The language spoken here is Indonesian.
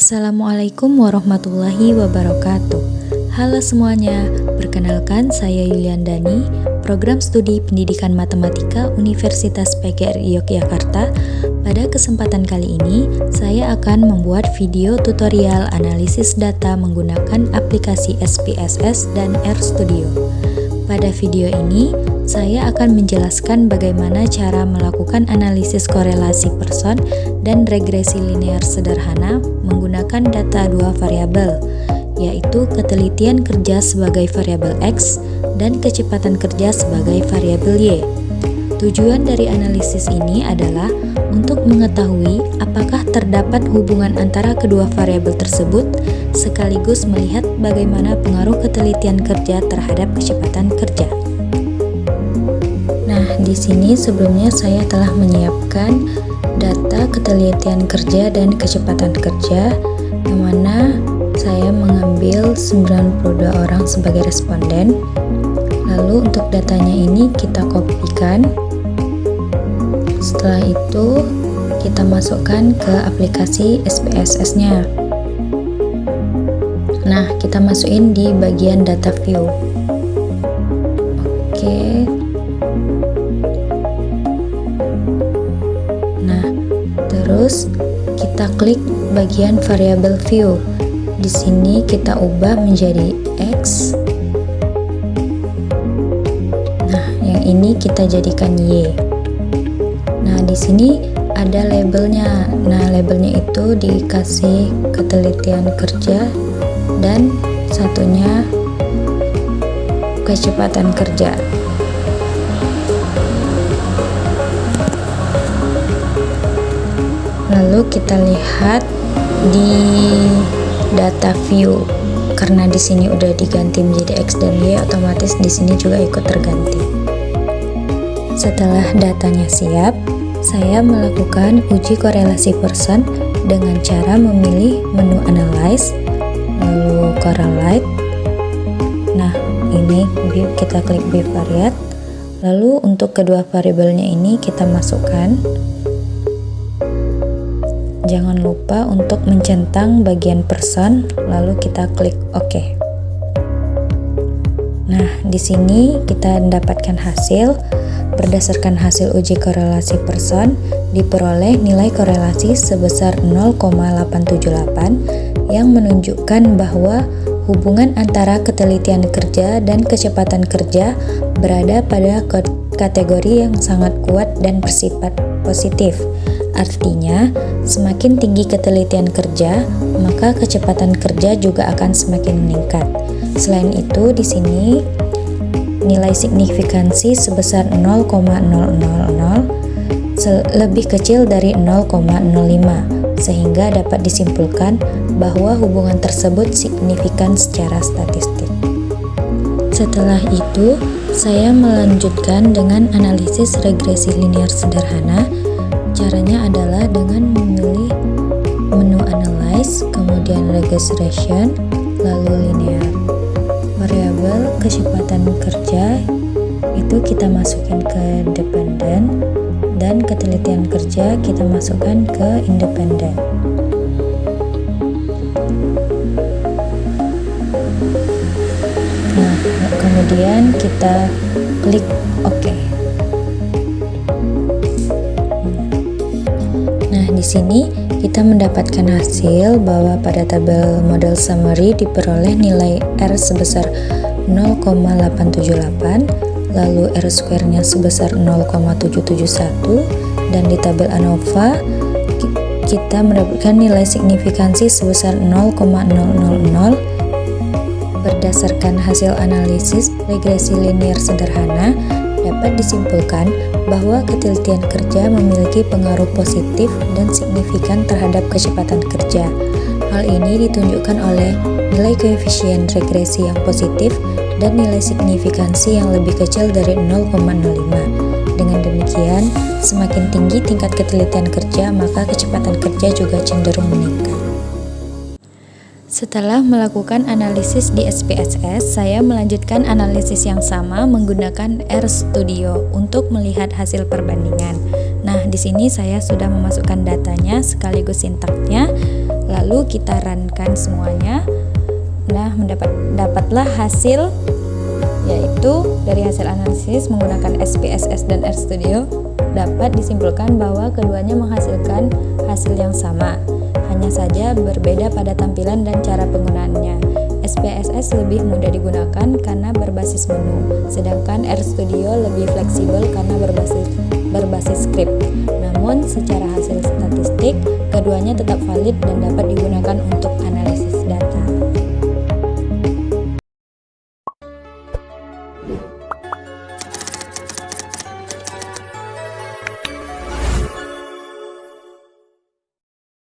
Assalamualaikum warahmatullahi wabarakatuh. Halo semuanya, perkenalkan saya Yuliandani, Program Studi Pendidikan Matematika Universitas PGRI Yogyakarta. Pada kesempatan kali ini, saya akan membuat video tutorial analisis data menggunakan aplikasi SPSS dan RStudio. Pada video ini, saya akan menjelaskan bagaimana cara melakukan analisis korelasi person dan regresi linear sederhana menggunakan data dua variabel, yaitu ketelitian kerja sebagai variabel X dan kecepatan kerja sebagai variabel Y. Tujuan dari analisis ini adalah untuk mengetahui apakah terdapat hubungan antara kedua variabel tersebut, sekaligus melihat bagaimana pengaruh ketelitian kerja terhadap kecepatan kerja. Nah, di sini sebelumnya saya telah menyiapkan data ketelitian kerja dan kecepatan kerja, yang mana saya mengambil 92 orang sebagai responden. Lalu untuk datanya ini kita kopikan. Setelah itu kita masukkan ke aplikasi SPSS-nya. Nah, kita masukin di bagian data view. Oke. Nah, terus kita klik bagian variable view. Di sini kita ubah menjadi X. Nah, yang ini kita jadikan Y. Nah, di sini ada labelnya. Nah, labelnya itu dikasih ketelitian kerja dan satunya kecepatan kerja. Lalu kita lihat di data view, karena di sini udah diganti menjadi X dan Y, otomatis di sini juga ikut terganti. Setelah datanya siap, saya melakukan uji korelasi person dengan cara memilih menu analyze, lalu correlate. Nah, ini kita klik bivariate. Lalu untuk kedua variabelnya ini kita masukkan. Jangan lupa untuk mencentang bagian person, lalu kita klik OK. Nah, di sini kita mendapatkan hasil. Berdasarkan hasil uji korelasi person, diperoleh nilai korelasi sebesar 0,878 yang menunjukkan bahwa hubungan antara ketelitian kerja dan kecepatan kerja berada pada kategori yang sangat kuat dan bersifat positif. Artinya, semakin tinggi ketelitian kerja, maka kecepatan kerja juga akan semakin meningkat. Selain itu, di sini nilai signifikansi sebesar 0,000 lebih kecil dari 0,05, sehingga dapat disimpulkan bahwa hubungan tersebut signifikan secara statistik. Setelah itu, saya melanjutkan dengan analisis regresi linear sederhana. Caranya adalah dengan memilih menu analyze, kemudian regression, lalu linear. Variabel kecepatan kerja itu kita masukkan ke dependent, dan ketelitian kerja kita masukkan ke independent. Nah, kemudian kita klik OK. Nah, di sini kita mendapatkan hasil bahwa pada tabel model summary diperoleh nilai R sebesar 0,878, lalu R square-nya sebesar 0,771, dan di tabel ANOVA kita mendapatkan nilai signifikansi sebesar 0,000. Berdasarkan hasil analisis regresi linear sederhana, dapat disimpulkan bahwa ketelitian kerja memiliki pengaruh positif dan signifikan terhadap kecepatan kerja. Hal ini ditunjukkan oleh nilai koefisien regresi yang positif dan nilai signifikansi yang lebih kecil dari 0,05. Dengan demikian, semakin tinggi tingkat ketelitian kerja, maka kecepatan kerja juga cenderung meningkat. Setelah melakukan analisis di SPSS, saya melanjutkan analisis yang sama menggunakan RStudio untuk melihat hasil perbandingan. Nah, di sini saya sudah memasukkan datanya sekaligus sintaknya. Lalu kita runkan semuanya. Nah, dapatlah hasil, yaitu dari hasil analisis menggunakan SPSS dan RStudio dapat disimpulkan bahwa keduanya menghasilkan hasil yang sama, hanya saja berbeda pada tampilan dan cara penggunaannya. SPSS lebih mudah digunakan karena berbasis menu, sedangkan RStudio lebih fleksibel karena berbasis script. Namun, secara hasil statistik, keduanya tetap valid dan dapat digunakan